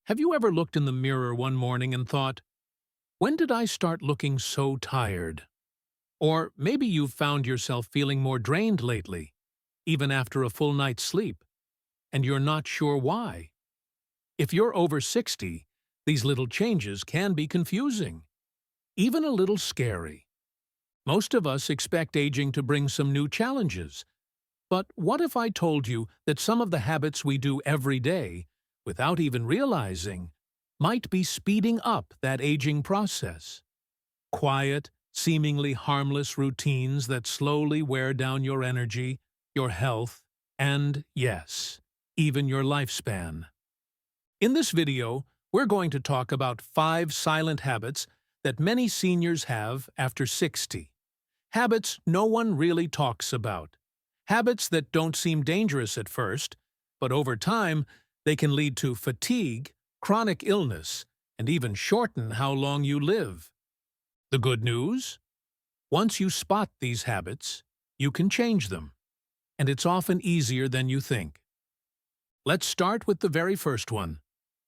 Have you ever looked in the mirror one morning and thought, when did I start looking so tired? Or maybe you've found yourself feeling more drained lately, even after a full night's sleep, and you're not sure why. If you're over 60, these little changes can be confusing, even a little scary. Most of us expect aging to bring some new challenges. But what if I told you that some of the habits we do every day, without even realizing, might be speeding up that aging process? Quiet, seemingly harmless routines that slowly wear down your energy, your health, and, yes, even your lifespan. In this video, we're going to talk about 5 silent habits that many seniors have after 60. Habits no one really talks about. Habits that don't seem dangerous at first, but over time, they can lead to fatigue, chronic illness, and even shorten how long you live. The good news? Once you spot these habits, you can change them, and it's often easier than you think. Let's start with the very first one.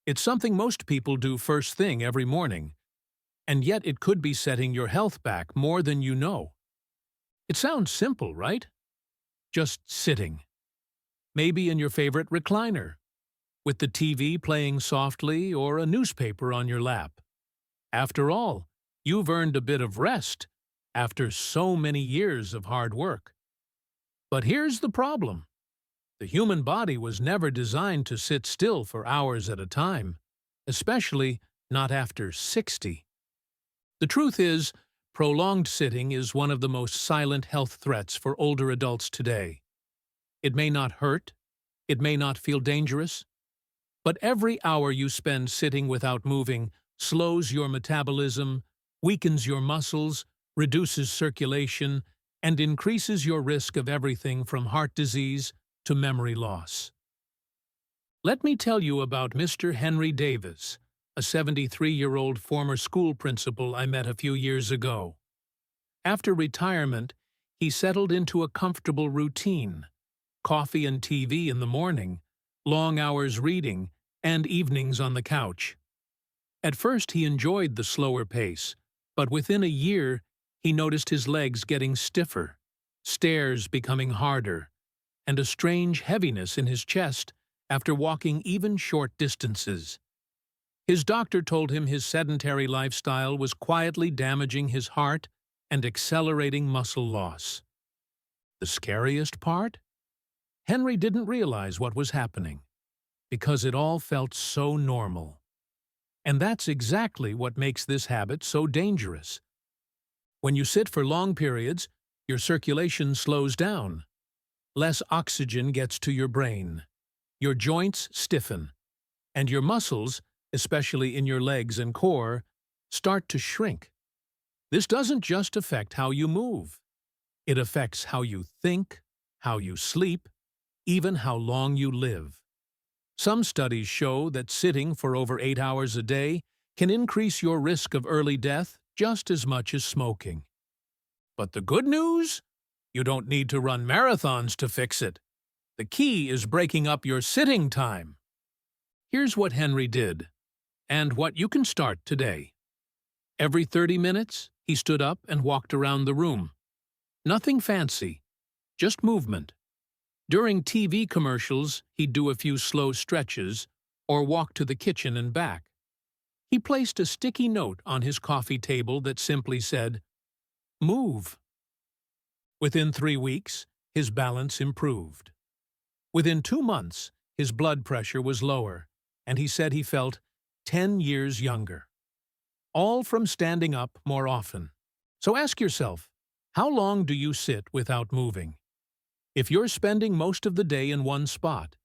It's something most people do first thing every morning, and yet it could be setting your health back more than you know. It sounds simple, right? Just sitting. Maybe in your favorite recliner, with the TV playing softly or a newspaper on your lap. After all, you've earned a bit of rest after so many years of hard work. But here's the problem. The human body was never designed to sit still for hours at a time, especially not after 60. The truth is, prolonged sitting is one of the most silent health threats for older adults today. It may not hurt, it may not feel dangerous, but every hour you spend sitting without moving slows your metabolism, weakens your muscles, reduces circulation, and increases your risk of everything from heart disease to memory loss. Let me tell you about Mr. Henry Davis, a 73-year-old former school principal I met a few years ago. After retirement, he settled into a comfortable routine: coffee and TV in the morning, long hours reading, and evenings on the couch. At first he enjoyed the slower pace, but within a year he noticed his legs getting stiffer, stairs becoming harder, and a strange heaviness in his chest after walking even short distances. His doctor told him his sedentary lifestyle was quietly damaging his heart and accelerating muscle loss. The scariest part? Henry didn't realize what was happening, because it all felt so normal. And that's exactly what makes this habit so dangerous. When you sit for long periods, your circulation slows down. Less oxygen gets to your brain. Your joints stiffen, and your muscles, especially in your legs and core, start to shrink. This doesn't just affect how you move. It affects how you think, how you sleep, even how long you live. Some studies show that sitting for over 8 hours a day can increase your risk of early death just as much as smoking. But the good news? You don't need to run marathons to fix it. The key is breaking up your sitting time. Here's what Henry did, and what you can start today. Every 30 minutes, he stood up and walked around the room. Nothing fancy, just movement. During TV commercials, he'd do a few slow stretches or walk to the kitchen and back. He placed a sticky note on his coffee table that simply said, "Move." Within 3 weeks, his balance improved. Within 2 months, his blood pressure was lower, and he said he felt 10 years younger. All from standing up more often. So ask yourself, how long do you sit without moving? If you're spending most of the day in one spot,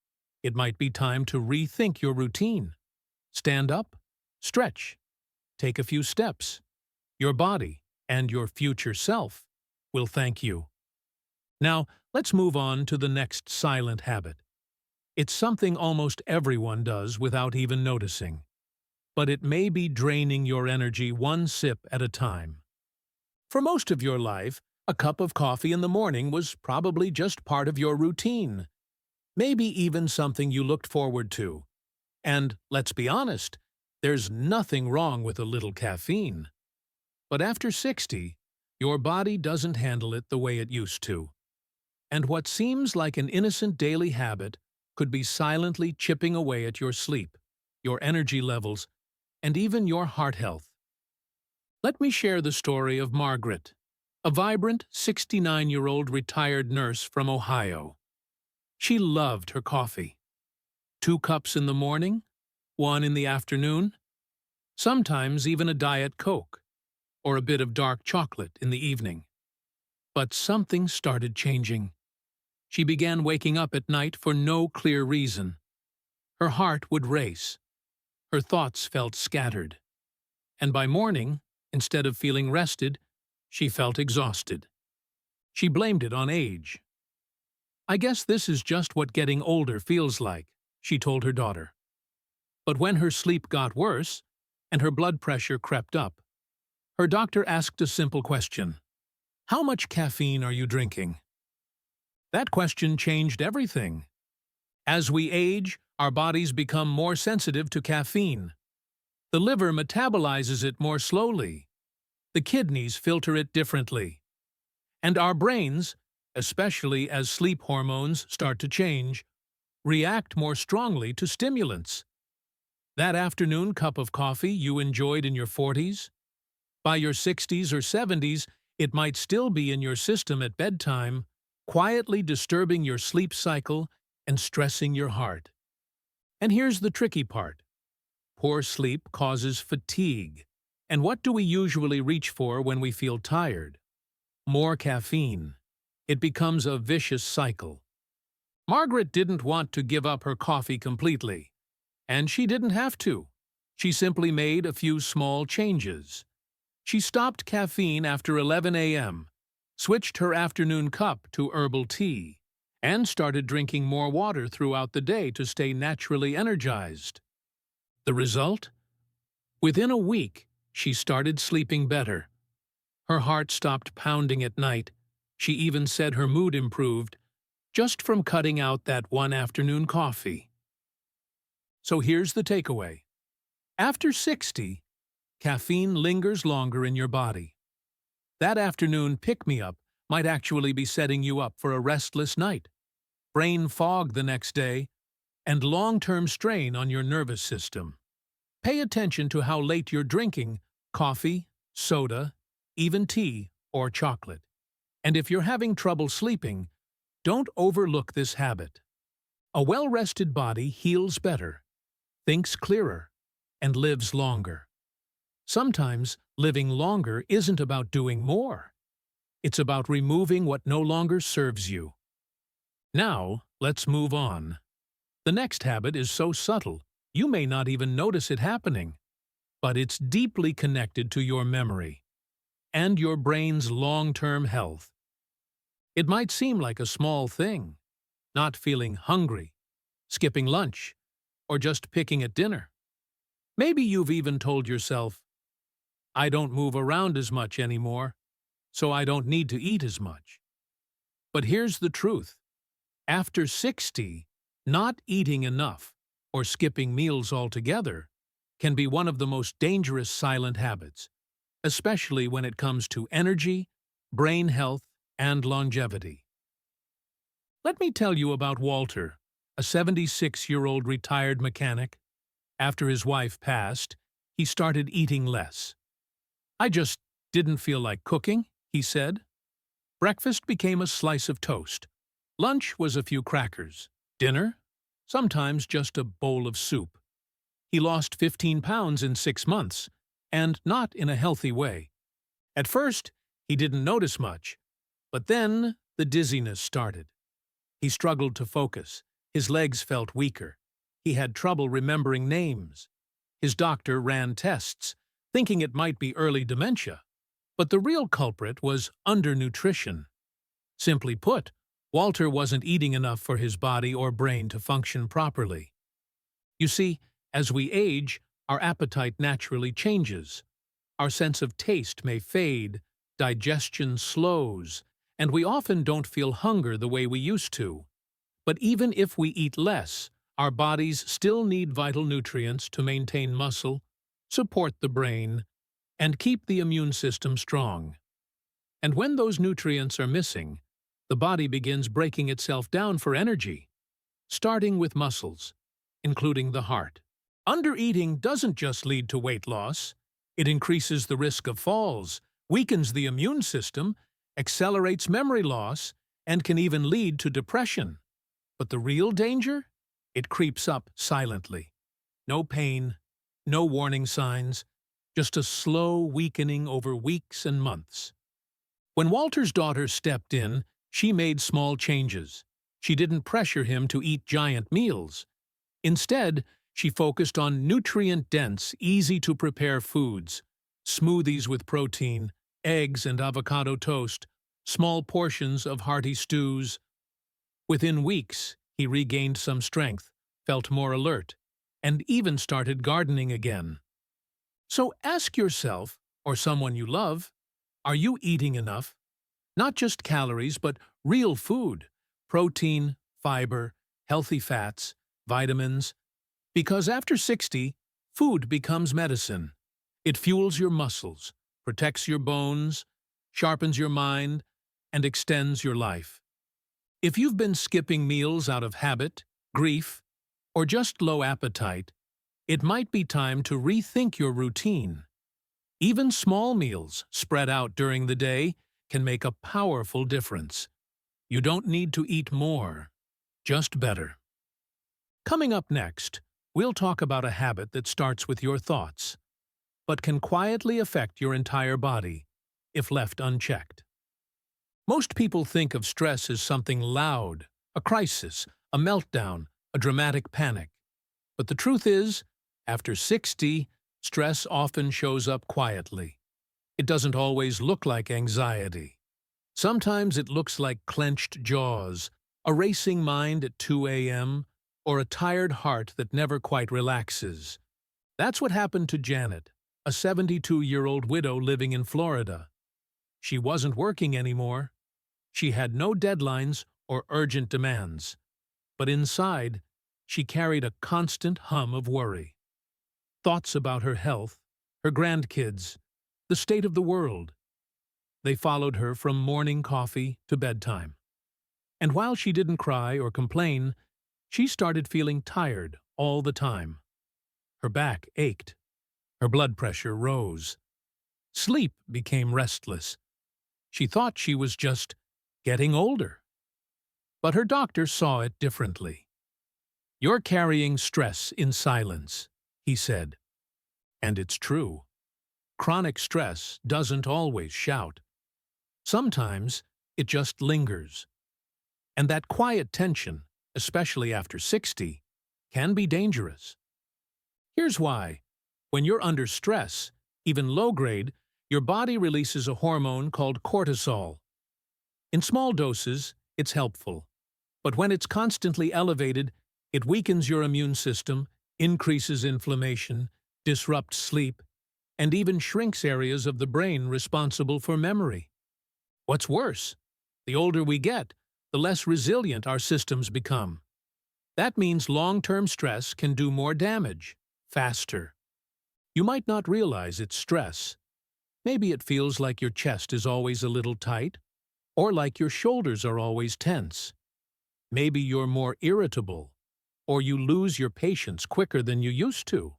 it might be time to rethink your routine. Stand up, stretch, take a few steps. Your body and your future self will thank you. Now, let's move on to the next silent habit. It's something almost everyone does without even noticing, but it may be draining your energy one sip at a time. For most of your life, a cup of coffee in the morning was probably just part of your routine, maybe even something you looked forward to. And let's be honest, there's nothing wrong with a little caffeine. But after 60, your body doesn't handle it the way it used to. And what seems like an innocent daily habit could be silently chipping away at your sleep, your energy levels, and even your heart health. Let me share the story of Margaret, a vibrant 69-year-old retired nurse from Ohio. She loved her coffee. 2 cups in the morning, 1 in the afternoon, sometimes even a Diet Coke, or a bit of dark chocolate in the evening. But something started changing. She began waking up at night for no clear reason. Her heart would race. Her thoughts felt scattered. And by morning, instead of feeling rested, she felt exhausted. She blamed it on age. "I guess this is just what getting older feels like," she told her daughter. But when her sleep got worse and her blood pressure crept up, her doctor asked a simple question: "How much caffeine are you drinking?" That question changed everything. As we age, our bodies become more sensitive to caffeine. The liver metabolizes it more slowly. The kidneys filter it differently. And our brains, especially as sleep hormones start to change, react more strongly to stimulants. That afternoon cup of coffee you enjoyed in your 40s? By your 60s or 70s, it might still be in your system at bedtime, quietly disturbing your sleep cycle and stressing your heart. And here's the tricky part. Poor sleep causes fatigue. And what do we usually reach for when we feel tired? More caffeine. It becomes a vicious cycle. Margaret didn't want to give up her coffee completely. And she didn't have to. She simply made a few small changes. She stopped caffeine after 11 a.m., switched her afternoon cup to herbal tea, and started drinking more water throughout the day to stay naturally energized. The result? Within a week, she started sleeping better. Her heart stopped pounding at night. She even said her mood improved, just from cutting out that one afternoon coffee. So here's the takeaway. After 60, caffeine lingers longer in your body. That afternoon pick-me-up might actually be setting you up for a restless night, brain fog the next day, and long-term strain on your nervous system. Pay attention to how late you're drinking coffee, soda, even tea or chocolate. And if you're having trouble sleeping, don't overlook this habit. A well-rested body heals better, thinks clearer, and lives longer. Sometimes living longer isn't about doing more. It's about removing what no longer serves you. Now, let's move on. The next habit is so subtle, you may not even notice it happening. But it's deeply connected to your memory and your brain's long-term health. It might seem like a small thing, not feeling hungry, skipping lunch, or just picking at dinner. Maybe you've even told yourself, "I don't move around as much anymore, so I don't need to eat as much." But here's the truth. After 60, not eating enough or skipping meals altogether can be one of the most dangerous silent habits, especially when it comes to energy, brain health, and longevity. Let me tell you about Walter, a 76-year-old retired mechanic. After his wife passed, he started eating less. "I just didn't feel like cooking," he said. Breakfast became a slice of toast. Lunch was a few crackers. Dinner? Sometimes just a bowl of soup. He lost 15 pounds in 6 months, and not in a healthy way. At first, he didn't notice much, but then the dizziness started. He struggled to focus. His legs felt weaker. He had trouble remembering names. His doctor ran tests, thinking it might be early dementia. But the real culprit was undernutrition. Simply put, Walter wasn't eating enough for his body or brain to function properly. You see, as we age, our appetite naturally changes. Our sense of taste may fade, digestion slows, and we often don't feel hunger the way we used to. But even if we eat less, Our bodies still need vital nutrients to maintain muscle, support the brain, and keep the immune system strong. And when those nutrients are missing, the body begins breaking itself down for energy, starting with muscles, including the heart. Undereating doesn't just lead to weight loss. It increases the risk of falls, weakens the immune system, accelerates memory loss, and can even lead to depression. But the real danger? It creeps up silently. No pain, no warning signs, just a slow weakening over weeks and months. When Walter's daughter stepped in, she made small changes. She didn't pressure him to eat giant meals. Instead, she focused on nutrient-dense, easy-to-prepare foods, smoothies with protein, eggs and avocado toast, small portions of hearty stews. Within weeks, he regained some strength, felt more alert, and even started gardening again. So ask yourself, or someone you love, are you eating enough? Not just calories, but real food, protein, fiber, healthy fats, vitamins. Because after 60, food becomes medicine. It fuels your muscles, protects your bones, sharpens your mind, and extends your life. If you've been skipping meals out of habit, grief, or just low appetite, it might be time to rethink your routine. Even small meals spread out during the day can make a powerful difference. You don't need to eat more, just better. Coming up next, we'll talk about a habit that starts with your thoughts, but can quietly affect your entire body if left unchecked. Most people think of stress as something loud, a crisis, a meltdown, a dramatic panic. But the truth is, after 60, stress often shows up quietly. It doesn't always look like anxiety. Sometimes it looks like clenched jaws, a racing mind at 2 a.m., or a tired heart that never quite relaxes. That's what happened to Janet, a 72-year-old widow living in Florida. She wasn't working anymore. She had no deadlines or urgent demands. But inside, she carried a constant hum of worry. Thoughts about her health, her grandkids, the state of the world. They followed her from morning coffee to bedtime. And while she didn't cry or complain, she started feeling tired all the time. Her back ached. Her blood pressure rose. Sleep became restless. She thought she was just getting older. But her doctor saw it differently. "You're carrying stress in silence," he said. And it's true. Chronic stress doesn't always shout. Sometimes it just lingers. And that quiet tension, especially after 60, can be dangerous. Here's why. When you're under stress, even low-grade, your body releases a hormone called cortisol. In small doses, it's helpful. But when it's constantly elevated, it weakens your immune system, increases inflammation, disrupts sleep, and even shrinks areas of the brain responsible for memory. What's worse, the older we get, the less resilient our systems become. That means long-term stress can do more damage, faster. You might not realize it's stress. Maybe it feels like your chest is always a little tight, or like your shoulders are always tense. Maybe you're more irritable, or you lose your patience quicker than you used to.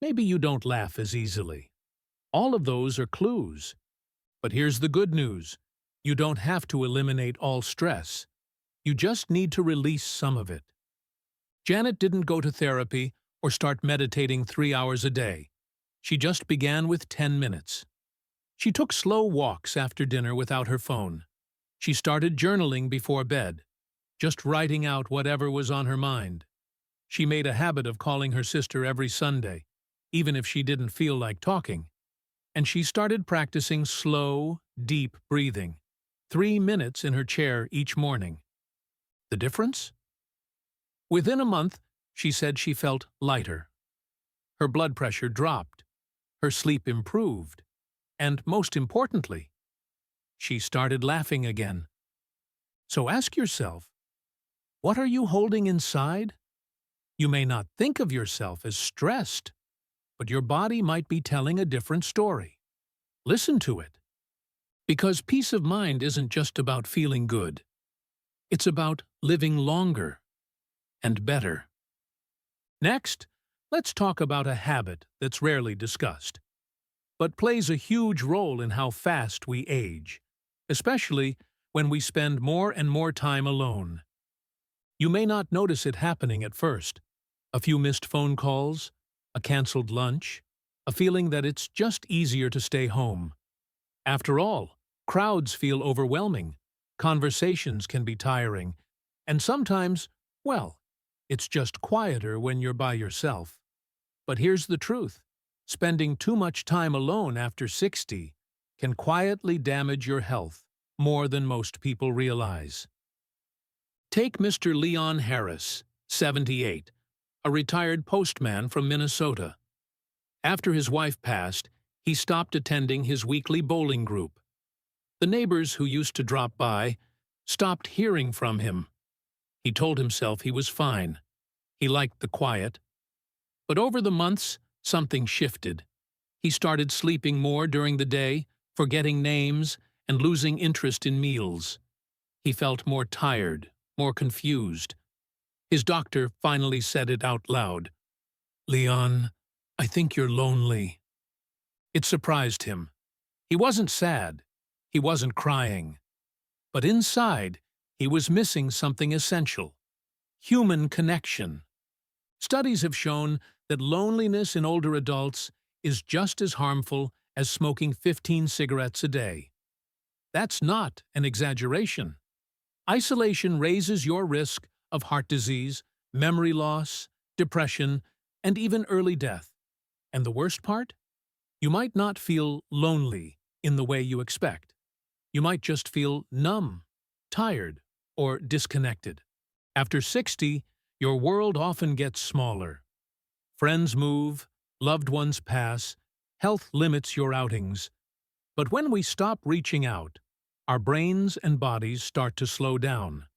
Maybe you don't laugh as easily. All of those are clues. But here's the good news. You don't have to eliminate all stress. You just need to release some of it. Janet didn't go to therapy or start meditating 3 hours a day. She just began with 10 minutes. She took slow walks after dinner without her phone. She started journaling before bed, just writing out whatever was on her mind. She made a habit of calling her sister every Sunday, even if she didn't feel like talking. And she started practicing slow, deep breathing, 3 minutes in her chair each morning. The difference? Within a month, she said she felt lighter. Her blood pressure dropped. Her sleep improved. And most importantly, she started laughing again. So ask yourself, what are you holding inside? You may not think of yourself as stressed, but your body might be telling a different story. Listen to it. Because peace of mind isn't just about feeling good. It's about living longer and better. Next, let's talk about a habit that's rarely discussed, but plays a huge role in how fast we age, especially when we spend more and more time alone. You may not notice it happening at first. A few missed phone calls, a canceled lunch, a feeling that it's just easier to stay home. After all, crowds feel overwhelming, conversations can be tiring, and sometimes, well, it's just quieter when you're by yourself. But here's the truth. Spending too much time alone after 60 can quietly damage your health more than most people realize. Take Mr. Leon Harris, 78, a retired postman from Minnesota. After his wife passed, he stopped attending his weekly bowling group. The neighbors who used to drop by stopped hearing from him. He told himself he was fine. He liked the quiet. But over the months, something shifted. He started sleeping more during the day, forgetting names, and losing interest in meals. He felt more tired, more confused. His doctor finally said it out loud. "Leon, I think you're lonely." It surprised him. He wasn't sad. He wasn't crying. But inside, he was missing something essential: human connection. Studies have shown that loneliness in older adults is just as harmful as smoking 15 cigarettes a day. That's not an exaggeration. Isolation raises your risk of heart disease, memory loss, depression, and even early death. And the worst part? You might not feel lonely in the way you expect. You might just feel numb, tired, or disconnected. After 60, your world often gets smaller. Friends move, loved ones pass, health limits your outings. But when we stop reaching out, our brains and bodies start to slow down.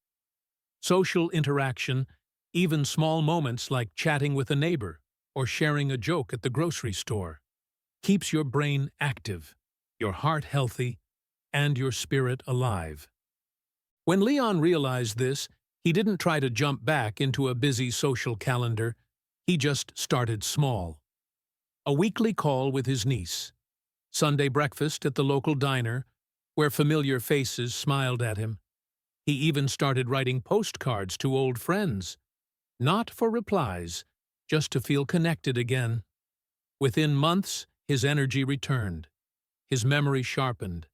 Social interaction, even small moments like chatting with a neighbor or sharing a joke at the grocery store, keeps your brain active, your heart healthy, and your spirit alive. When Leon realized this, he didn't try to jump back into a busy social calendar. He just started small. A weekly call with his niece, Sunday breakfast at the local diner, where familiar faces smiled at him. He even started writing postcards to old friends, not for replies, just to feel connected again. Within months, his energy returned, his memory sharpened,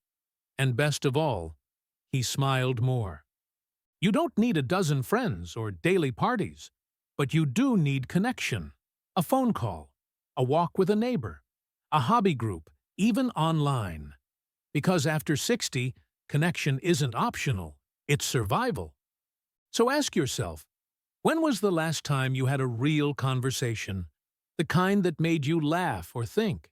and best of all, he smiled more. You don't need a dozen friends or daily parties, but you do need connection. A phone call, a walk with a neighbor, a hobby group, even online. Because after 60, connection isn't optional, it's survival. So ask yourself, when was the last time you had a real conversation, the kind that made you laugh or think?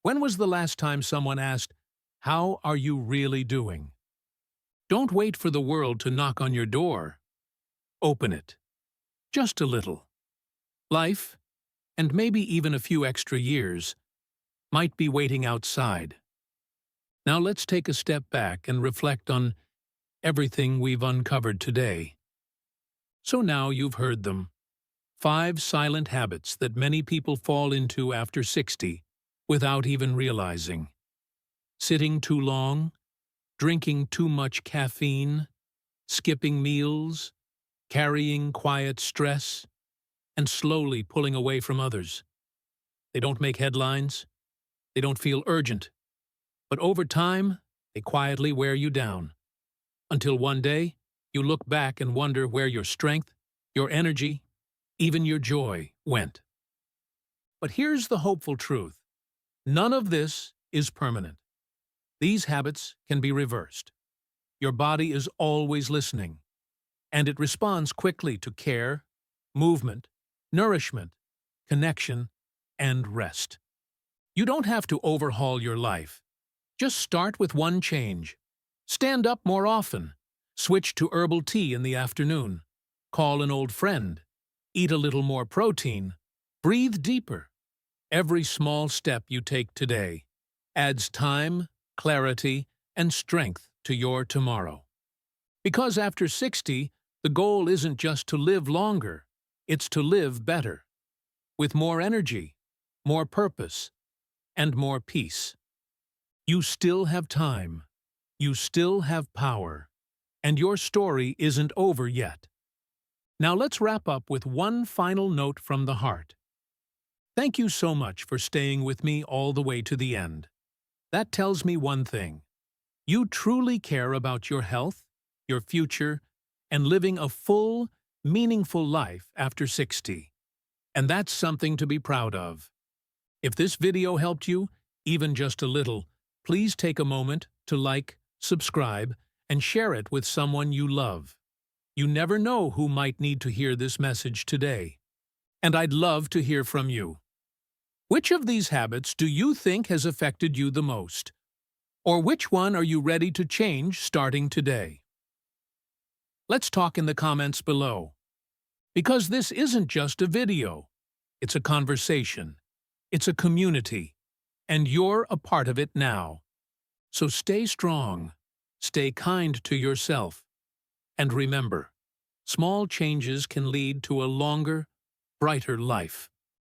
When was the last time someone asked, "How are you really doing?" Don't wait for the world to knock on your door. Open it. Just a little. Life, and maybe even a few extra years, might be waiting outside. Now let's take a step back and reflect on everything we've uncovered today. So now you've heard them. 5 silent habits that many people fall into after 60 without even realizing. Sitting too long, drinking too much caffeine, skipping meals, carrying quiet stress, and slowly pulling away from others. They don't make headlines. They don't feel urgent. But over time, they quietly wear you down. Until one day, you look back and wonder where your strength, your energy, even your joy went. But here's the hopeful truth. None of this is permanent. These habits can be reversed. Your body is always listening, and it responds quickly to care, movement, nourishment, connection, and rest. You don't have to overhaul your life. Just start with one change. Stand up more often. Switch to herbal tea in the afternoon. Call an old friend. eat a little more protein, breathe deeper. Every small step you take today adds time, clarity, and strength to your tomorrow. Because after 60, the goal isn't just to live longer, it's to live better, with more energy, more purpose, and more peace. You still have time, you still have power, and your story isn't over yet. Now let's wrap up with one final note from the heart. Thank you so much for staying with me all the way to the end. That tells me one thing. You truly care about your health, your future, and living a full, meaningful life after 60. And that's something to be proud of. If this video helped you, even just a little, please take a moment to like, subscribe, and share it with someone you love. You never know who might need to hear this message today. And I'd love to hear from you. Which of these habits do you think has affected you the most? Or which one are you ready to change starting today? Let's talk in the comments below. Because this isn't just a video. It's a conversation. It's a community. And you're a part of it now. So stay strong. Stay kind to yourself. And remember, small changes can lead to a longer, brighter life.